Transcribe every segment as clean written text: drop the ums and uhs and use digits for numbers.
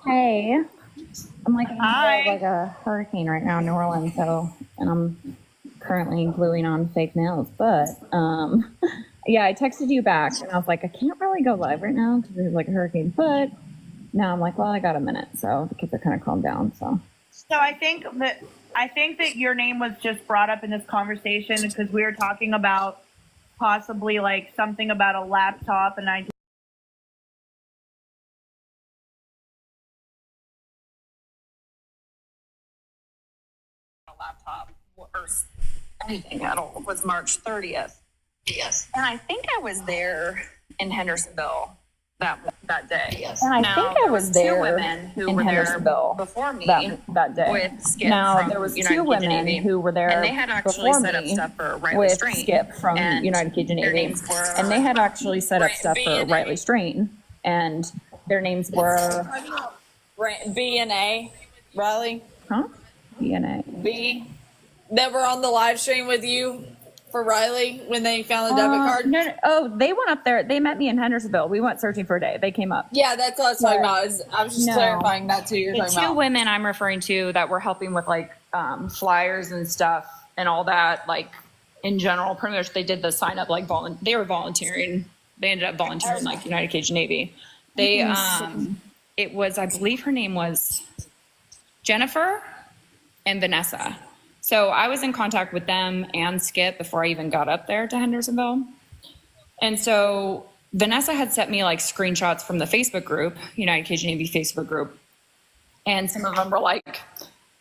Hey, I'm like in the middle of Hi. like a hurricane right now in New Orleans, and I'm currently gluing on fake nails. But yeah, I texted you back, and I was like, I can't really go live right now because there's like a hurricane. But now I'm like, well, I got a minute, so the kids are kind of calmed down. So I think that your name was just brought up in this conversation because we were talking about possibly like something about a laptop, and I a laptop or anything at all was March 30th. Yes. And I think I was there in Hendersonville that day. Yes. And I think I was there two women who in were Hendersonville there before me that day. with Skip Now from there was United two Cajun women Navy, who were there and they had actually before set up me stuff for Riley with Strain. Skip from And United Cajun their Navy, names were and they had actually set up stuff for B&A. Riley Strain, and their names were B and A, Riley. DNA. B. That were on the live stream with you for Riley when they found the debit card. No. Oh, they went up there. They met me in Hendersonville. We went searching for a day. They came up. Yeah, that's what I was talking about. I was just No. clarifying that too. You're The talking two about. women I'm referring to that were helping with like flyers and stuff and all that, like in general, pretty much they did the sign up, like they were volunteering. They ended up volunteering like United Cajun Navy. They, it was, I believe her name was Jennifer and Vanessa. So I was in contact with them and Skip before I even got up there to Hendersonville. And so Vanessa had sent me like screenshots from the Facebook group, United Cajun Navy Facebook group. And some of them were like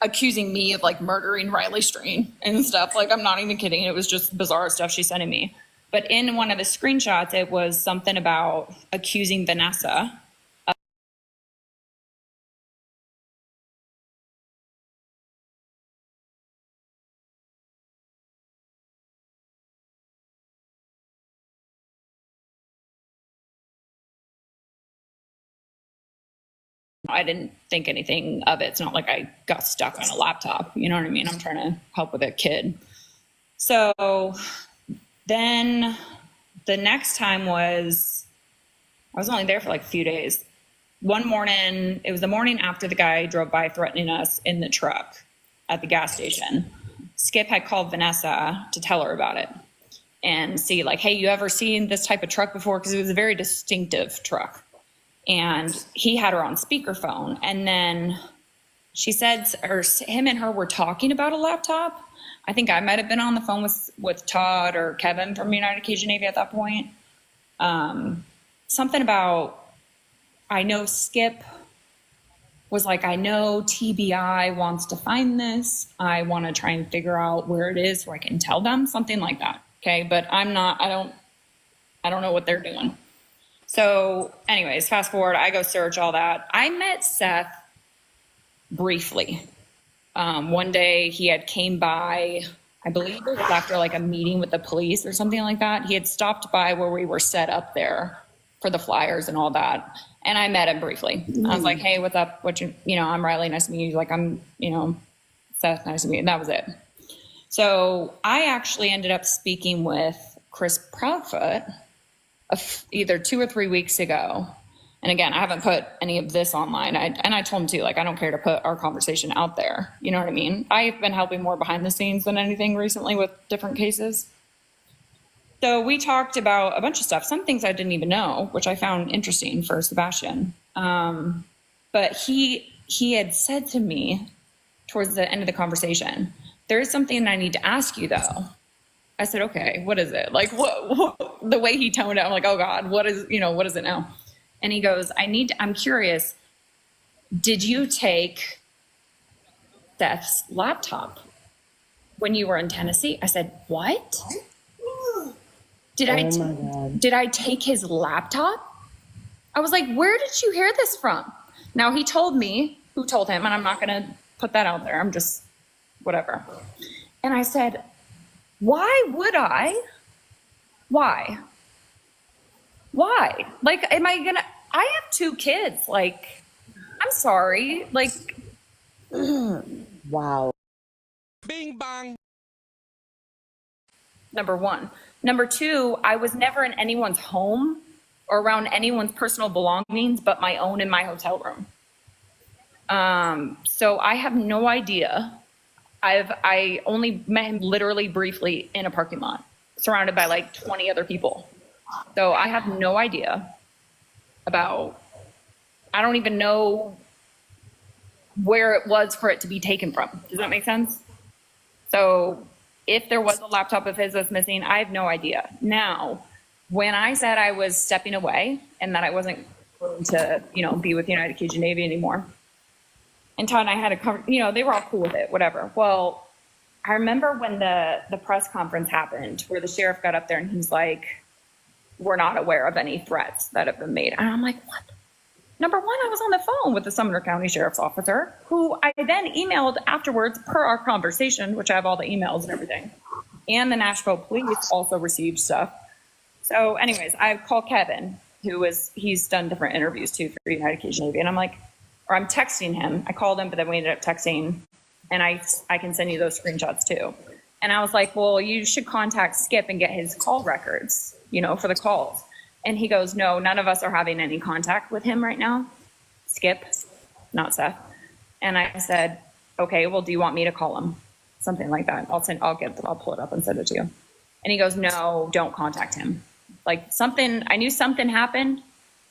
accusing me of like murdering Riley Strain and stuff. Like, I'm not even kidding. It was just bizarre stuff she sent me. But in one of the screenshots, it was something about accusing Vanessa. I didn't think anything of it. It's not like I got stuck on a laptop. You know what I mean? I'm trying to help with a kid. So then the next time was, I was only there for like a few days. One morning, it was the morning after the guy drove by threatening us in the truck at the gas station. Skip had called Vanessa to tell her about it and see like, hey, you ever seen this type of truck before? Because it was a very distinctive truck. And he had her on speakerphone. And then she said, or him and her were talking about a laptop. I think I might have been on the phone with Todd or Kevin from United Cajun Navy at that point. Something about, I know Skip was like, I know TBI wants to find this. I want to try and figure out where it is so I can tell them, something like that. Okay. But I don't know what they're doing. So anyways, fast forward, I go search all that. I met Seth briefly. One day he had came by, I believe it was after like a meeting with the police or something like that. He had stopped by where we were set up there for the flyers and all that. And I met him briefly. I was like, hey, what's up? I'm Riley. Nice to meet you. He's like, I'm Seth. Nice to meet you. And that was it. So I actually ended up speaking with Chris Proudfoot either 2 or 3 weeks ago. And again, I haven't put any of this online. I told him too, like, I don't care to put our conversation out there. You know what I mean? I've been helping more behind the scenes than anything recently with different cases. So we talked about a bunch of stuff, some things I didn't even know, which I found interesting for Sebastian. But he had said to me towards the end of the conversation, there is something I need to ask you though. I said, okay, what is it? Like what the way he toned it, I'm like, oh God, what is it now? And he goes, I'm curious. Did you take Seth's laptop when you were in Tennessee? I said, what? Did I take his laptop? I was like, where did you hear this from? Now he told me who told him, and I'm not going to put that out there. I'm just whatever. And I said, why would I? Why? Like, I have 2 kids. Like, I'm sorry. Like, Wow. Bing bang. number 1. Number 2, I was never in anyone's home or around anyone's personal belongings but my own in my hotel room. So I have no idea. I only met him literally briefly in a parking lot, surrounded by like 20 other people. So I have no idea about, I don't even know where it was for it to be taken from. Does that make sense? So if there was a laptop of his that's missing, I have no idea. Now, when I said I was stepping away and that I wasn't going to, be with United Cajun Navy anymore, and Todd and I had a they were all cool with it, whatever. Well, I remember when the press conference happened where the sheriff got up there and he's like, we're not aware of any threats that have been made. And I'm like, what? Number one, I was on the phone with the Sumner County Sheriff's Officer, who I then emailed afterwards per our conversation, which I have all the emails and everything. And the Nashville police also received stuff. So anyways, I called Kevin, he's done different interviews too for United Cajun Navy. And I'm texting him. I called him, but then we ended up texting, and I can send you those screenshots too. And I was like, well, you should contact Skip and get his call records, for the calls. And he goes, no, none of us are having any contact with him right now. Skip, not Seth. And I said, okay, well, do you want me to call him? Something like that. I'll pull it up and send it to you. And he goes, no, don't contact him. Like I knew something happened,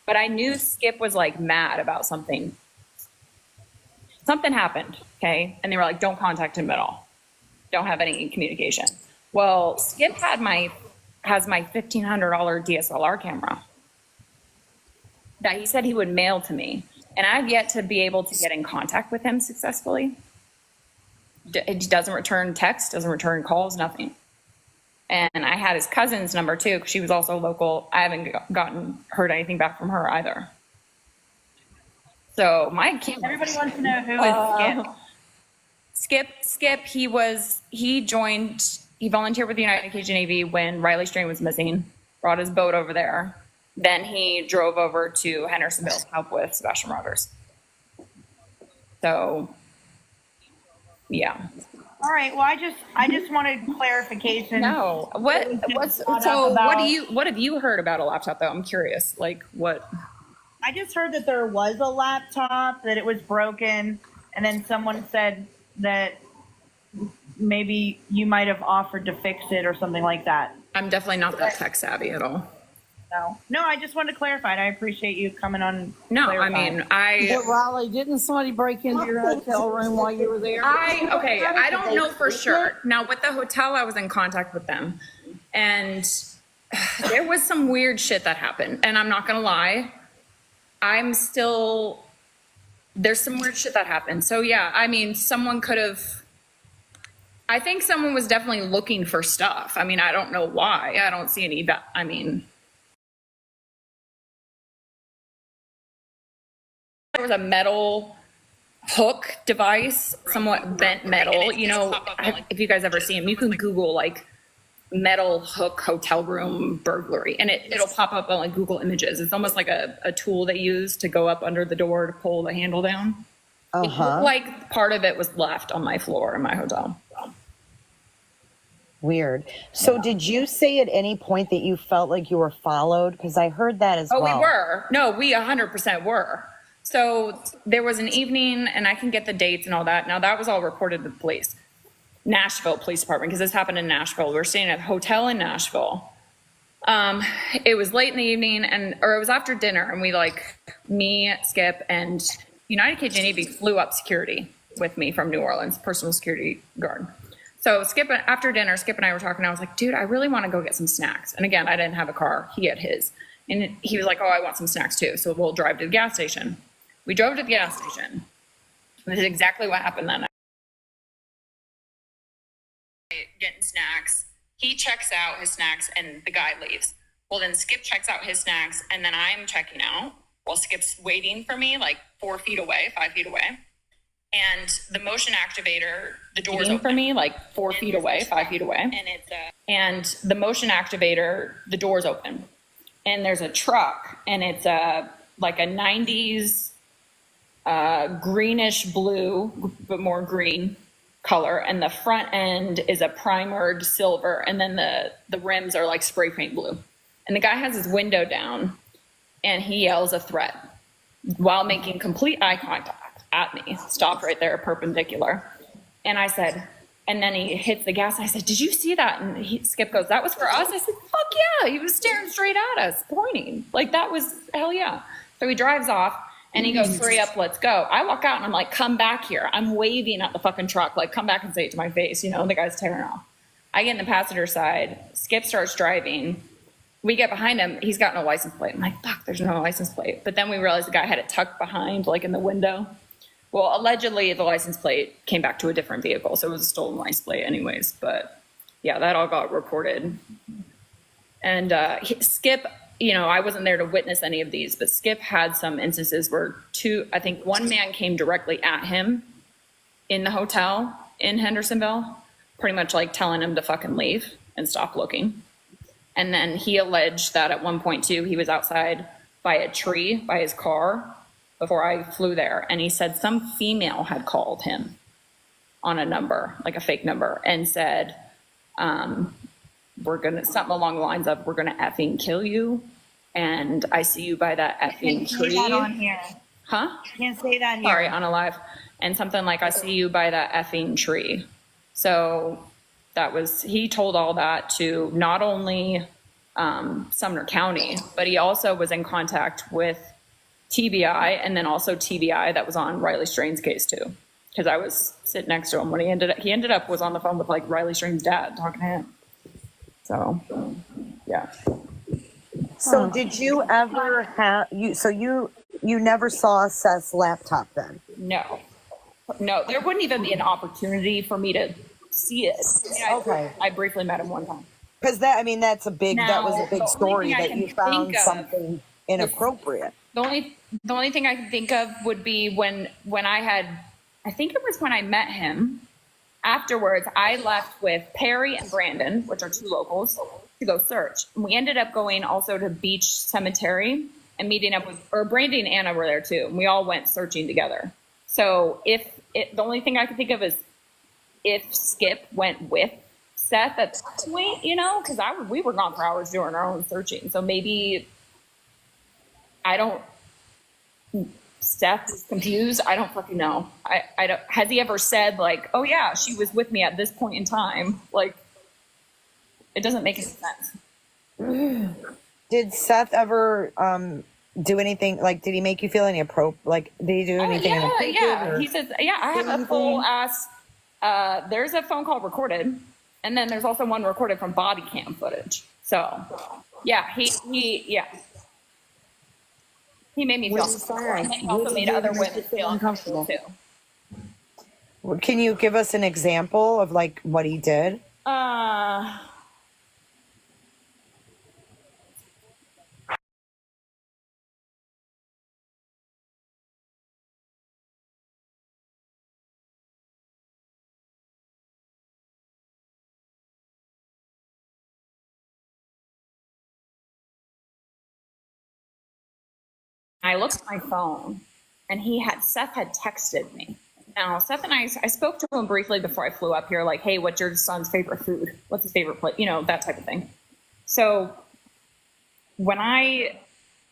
but I knew Skip was like mad about something. Something happened, okay? And they were like, don't contact him at all. Don't have any communication. Well, Skip has my $1,500 DSLR camera that he said he would mail to me. And I've yet to be able to get in contact with him successfully. It doesn't return text, doesn't return calls, nothing. And I had his cousin's number too, because she was also local. I haven't heard anything back from her either. So Everybody wants to know who is Skip. Skip, he volunteered with the United Cajun Navy when Riley Strain was missing, brought his boat over there. Then he drove over to Hendersonville to help with Sebastian Rogers. So, yeah. All right. Well, I just wanted clarification. No. What have you heard about a laptop though? I'm curious. Like what? I just heard that there was a laptop, that it was broken, and then someone said that maybe you might have offered to fix it or something like that. I'm definitely not that tech savvy at all. No, I just wanted to clarify it. I appreciate you coming on. No, clarifying. But Riley, didn't somebody break into your hotel room while you were there? I don't know for sure. Now with the hotel, I was in contact with them, and there was some weird shit that happened. And I'm not gonna lie, there's some weird shit that happened. So yeah, I mean, I think someone was definitely looking for stuff. I mean, I don't know why. I don't see any, there was a metal hook device, somewhat bent metal. If you guys ever see them, you can Google like metal hook hotel room burglary, and it'll pop up on like Google Images. It's almost like a tool they use to go up under the door to pull the handle down. It looked like part of it was left on my floor in my hotel. Weird. So did you say at any point that you felt like you were followed? Because I heard that as well. Oh, we were. No, we 100% were. So there was an evening, and I can get the dates and all that. Now that was all reported to the police. Nashville Police Department, because this happened in Nashville. We were staying at a hotel in Nashville. It was late in the evening, or it was after dinner, and me, Skip, and United Cajun Navy flew up security with me from New Orleans, personal security guard. So after dinner, Skip and I were talking. I was like, dude, I really want to go get some snacks. And again, I didn't have a car. He had his. And he was like, oh, I want some snacks too. So we'll drive to the gas station. We drove to the gas station. This is exactly what happened then. Getting snacks. He checks out his snacks and the guy leaves. Well, then Skip checks out his snacks and then I'm checking out while Skip's waiting for me like 5 feet away. And the motion activator, the door's open. For me like 4 feet away, 5 feet away. And the motion activator, the door's open. And there's a truck, and it's like a 90s greenish blue, but more green color. And the front end is a primered silver. And then the rims are like spray paint blue. And the guy has his window down, and he yells a threat while making complete eye contact at me, stopped right there, perpendicular. And I said, and then he hits the gas. I said, did you see that? And Skip goes, that was for us? I said, fuck yeah. He was staring straight at us, pointing. Like, that was, hell yeah. So he drives off and he goes, hurry up, let's go. I walk out and I'm like, come back here. I'm waving at the fucking truck, like, come back and say it to my face. You know, the guy's tearing off. I get in the passenger side. Skip starts driving. We get behind him. He's got no license plate. I'm like, fuck, there's no license plate. But then we realized the guy had it tucked behind, like in the window. Well, allegedly, the license plate came back to a different vehicle, so it was a stolen license plate anyways. But, yeah, that all got reported. And Skip, you know, I wasn't there to witness any of these, but Skip had some instances where I think one man came directly at him in the hotel in Hendersonville, pretty much like telling him to fucking leave and stop looking. And then he alleged that at one point, too, he was outside by a tree by his car before I flew there. And he said some female had called him on a number, like a fake number, and said, we're going to, something along the lines of, we're going to effing kill you. And I see you by that effing tree. Say that on here. Huh? You can't say that here. Sorry, on a live. And something like, I see you by that effing tree. So that was, he told all that to not only Sumner County, but he also was in contact with TBI, and then also TBI that was on Riley Strain's case too, because I was sitting next to him when he ended up was on the phone with like Riley Strain's dad talking to him. So, yeah. So did you ever have you never saw Seth's laptop then? No, there wouldn't even be an opportunity for me to see it. Okay. I briefly met him one time. Because that was a big story thing I that can you found think of something inappropriate. The only thing I can think of would be when I think it was when I met him. Afterwards, I left with Perry and Brandon, which are two locals, to go search. And we ended up going also to Beach Cemetery and meeting up with, or Brandy and Anna were there too. And we all went searching together. So the only thing I can think of is if Skip went with Seth at that point, you know, because we were gone for hours doing our own searching. So maybe Seth is confused. I don't fucking know. I don't. Has he ever said like, "Oh yeah, she was with me at this point in time"? Like, it doesn't make any sense. Did Seth ever do anything? Like, did he make you feel any did he do anything? Yeah. He says, "Yeah, I have a full ass." There's a phone call recorded, and then there's also one recorded from body cam footage. So, yeah, he made me feel uncomfortable, and then he also made other women feel uncomfortable too. Can you give us an example of like what he did? I looked at my phone, and Seth had texted me. Now, Seth and I spoke to him briefly before I flew up here, like, hey, what's your son's favorite food? What's his favorite place? You know, that type of thing. So when I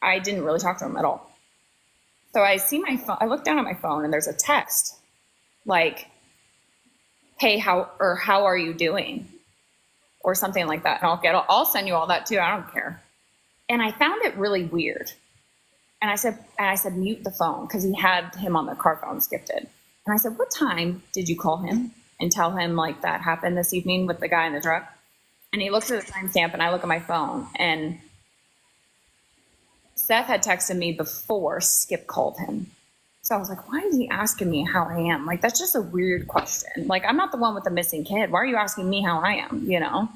didn't really talk to him at all. So I see my phone, I look down at my phone, and there's a text like, hey, how are you doing? Or something like that. And I'll send you all that too. I don't care. And I found it really weird. And I said, mute the phone, because he had him on the car phone, Skip did. And I said, what time did you call him and tell him like that happened this evening with the guy in the truck? And he looks at the timestamp, and I look at my phone, and Seth had texted me before Skip called him. So I was like, why is he asking me how I am? Like, that's just a weird question. Like, I'm not the one with the missing kid. Why are you asking me how I am, you know?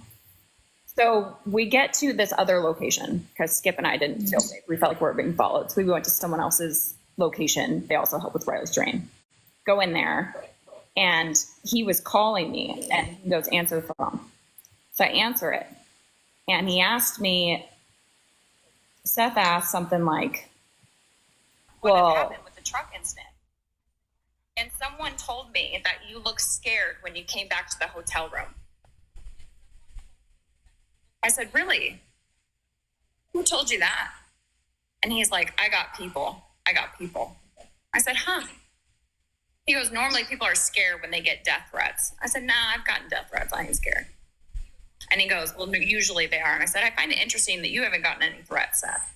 So we get to this other location because Skip and I didn't feel safe. We felt like we were being followed. So we went to someone else's location. They also help with Riley's drain. Go in there, and he was calling me, and he goes, answer the phone. So I answer it, and he asked me, Seth asked something like, What had happened with the truck incident? And someone told me that you looked scared when you came back to the hotel room. I said, really? Who told you that? And he's like, I got people. I said, huh? He goes, normally people are scared when they get death threats. I said, nah, I've gotten death threats. I ain't scared. And he goes, well, usually they are. And I said, I find it interesting that you haven't gotten any threats, Seth.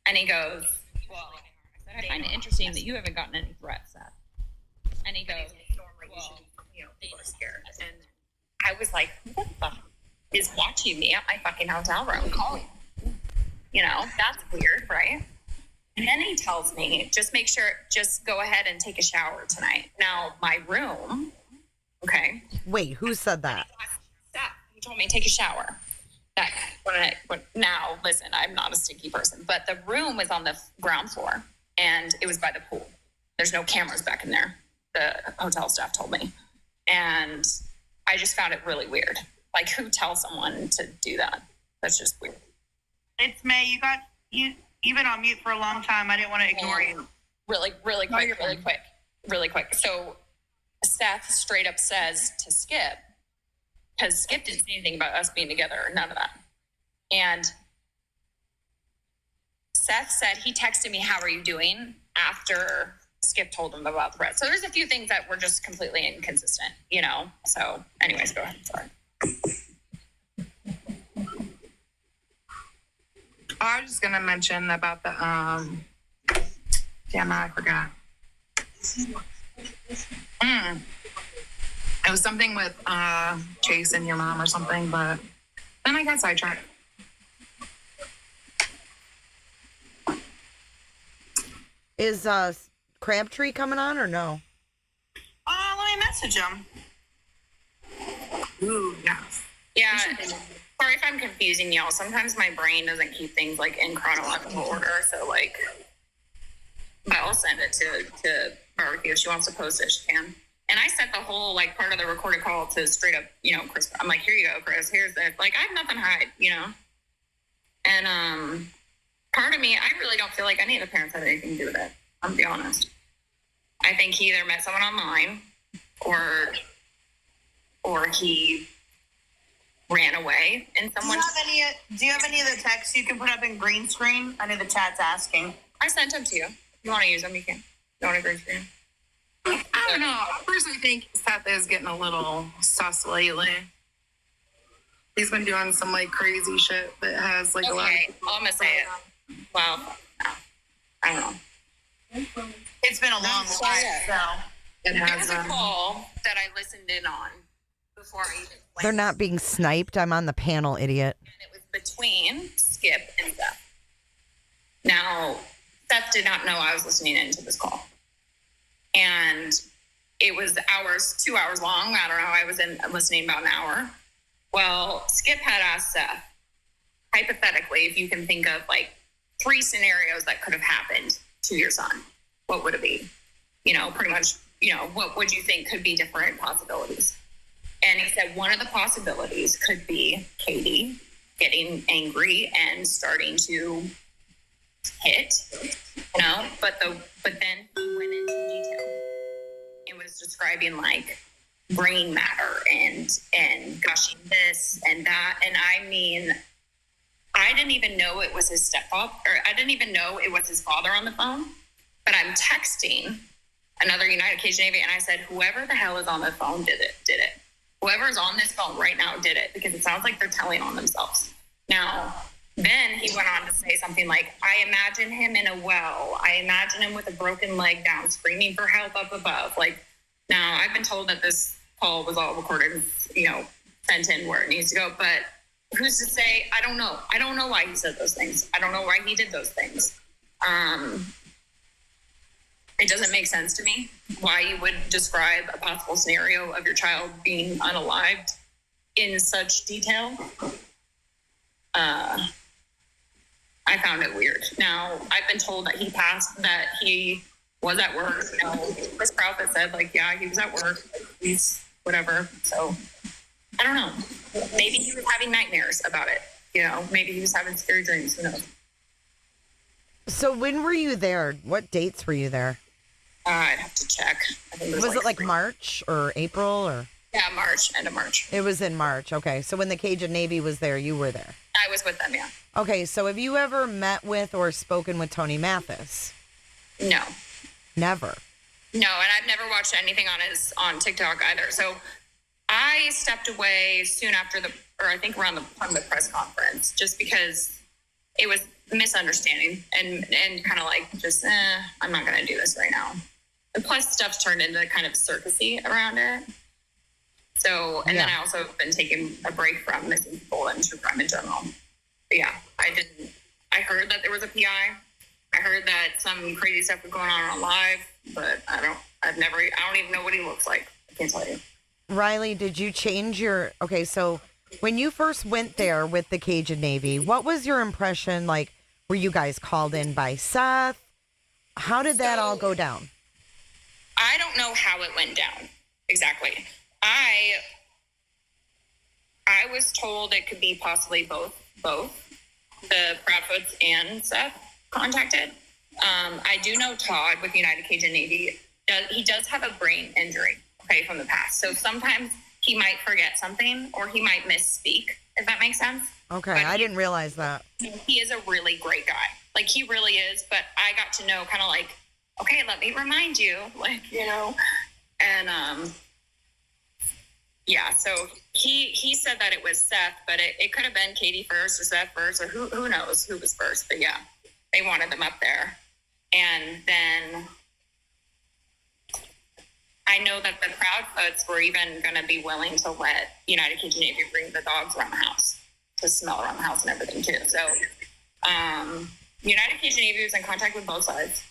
And he goes, well, I said, I find it interesting that you haven't gotten any threats, Seth. And he goes, normally people are scared. And I was like, who the fuck is watching me at my fucking hotel room calling? That's weird, right? And then he tells me, just go ahead and take a shower tonight. Now, my room, okay. Wait, who said that? He told me, take a shower. Now, listen, I'm not a stinky person, but the room was on the ground floor and it was by the pool. There's no cameras back in there, the hotel staff told me. And I just found it really weird. Like, who tells someone to do that? That's just weird. It's May. You've been on mute for a long time. I didn't want to ignore you. Really quick. So Seth straight up says to Skip, because Skip didn't say anything about us being together, none of that. And Seth said he texted me, how are you doing? After Skip told him about the threat. So there's a few things that were just completely inconsistent, So anyways, go ahead. Sorry. I was just gonna mention about the damn, I forgot. It was something with Chase and your mom or something, but then I got sidetracked. Is Crabtree coming on or no? Let me message him. Ooh, yes. Yeah. Sorry if I'm confusing y'all. Sometimes my brain doesn't keep things like in chronological order. So but I'll send it to Barbecue if she wants to post it. She can. And I sent the whole part of the recorded call to straight up, Chris. I'm like, here you go, Chris. Here's the I have nothing to hide, And part of me, I really don't feel like any of the parents had anything to do with it. I'm gonna be honest. I think he either met someone online, or he ran away, and someone. Do you have any of the texts you can put up in green screen? I know the chat's asking. I sent them to you. If you want to use them, you can. You want to green screen? I don't know. I personally think Seth is getting a little sus lately. He's been doing some crazy shit that has a lot of people. I'm gonna say it. Well, no. I don't know. It's been a long time, so It There has was a call that I listened in on before I even went. They're not being sniped. I'm on the panel, idiot. And it was between Skip and Seth. Now, Seth did not know I was listening into this call. And it was 2 hours long. I don't know. I was listening about an hour. Well, Skip had asked Seth, hypothetically, if you can think of 3 scenarios that could have happened to your son, what would it be? Pretty much, what would you think could be different possibilities? And he said one of the possibilities could be Katie getting angry and starting to hit, but then he went into detail and was describing brain matter and gushing this and that. And I mean, I didn't even know it was his stepfather, or I didn't even know it was his father on the phone, but I'm texting another United Cajun Navy and I said, whoever the hell is on the phone did it. Whoever's on this phone right now did it, because it sounds like they're telling on themselves. Now, then he went on to say something like, I imagine him in a well. I imagine him with a broken leg down, screaming for help up above. Now I've been told that this call was all recorded, sent in where it needs to go, but who's to say? I don't know. I don't know why he said those things. I don't know why he did those things. It doesn't make sense to me why you would describe a possible scenario of your child being unalived in such detail. I found it weird. Now, I've been told that he was at work. Chris Crawford said, yeah, he was at work. He's whatever. So, I don't know. Maybe he was having nightmares about it. Maybe he was having scary dreams. Who knows? So when were you there? What dates were you there? I'd have to check. I think Was it March or April or? Yeah, March, end of March. It was in March. Okay. So when the Cajun Navy was there, you were there. I was with them, yeah. Okay. So have you ever met with or spoken with Tony Mathis? No. Never. No, and I've never watched anything on TikTok either. So I stepped away soon after I think around the from the press conference, just because it was misunderstanding and kind of like just I'm not going to do this right now. And plus, stuff's turned into kind of circusy around it. So, and then I also have been taking a break from missing people and true crime in general. But yeah, I heard that there was a PI. I heard that some crazy stuff was going on live, but I don't even know what he looks like. I can't tell you. Riley, did you change okay, so when you first went there with the Cajun Navy, what was your impression like? Were you guys called in by Seth? How did that all go down? I don't know how it went down exactly. I was told it could be possibly both the Proudfoots and Seth contacted. I do know Todd with United Cajun Navy. He does have a brain injury, okay, from the past. So sometimes he might forget something or he might misspeak, if that makes sense. Okay, But I didn't realize that. he is a really great guy. Like, he really is. But I got to know kind of like, okay, let me remind you, like, you know, and yeah, so he said that it was Seth, but it could have been Katie first or Seth first, or who knows who was first. But yeah, they wanted them up there. And then I know that the Proudfoots were even going to be willing to let United Cajun Navy bring the dogs around the house to smell around the house and everything too. So United Cajun Navy was in contact with both sides,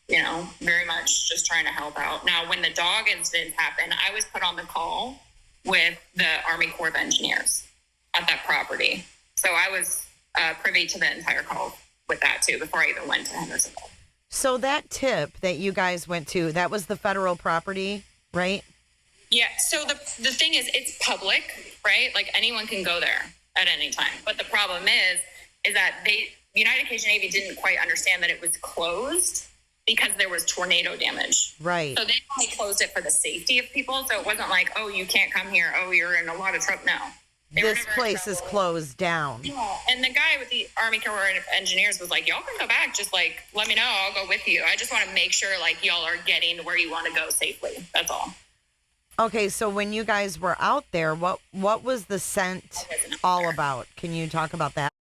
you know, very much just trying to help out. Now, when the dog incident happened, I was put on the call with the Army Corps of Engineers at that property. So I was privy to the entire call with that too before I even went to Hendersonville. So that tip that you guys went to, that was the federal property, right? Yeah. So the thing is, it's public, right? Like, anyone can go there at any time. But the problem is that United Cajun Navy didn't quite understand that it was closed because there was tornado damage. Right. So they only closed it for the safety of people. So it wasn't like, oh, you can't come here. Oh, you're in a lot of trouble. No. This place is closed down. Yeah. And the guy with the Army Corps of Engineers was like, y'all can go back. Just like, let me know. I'll go with you. I just want to make sure like y'all are getting where you want to go safely. That's all. Okay, so when you guys were out there, what was the scent all about? Can you talk about that?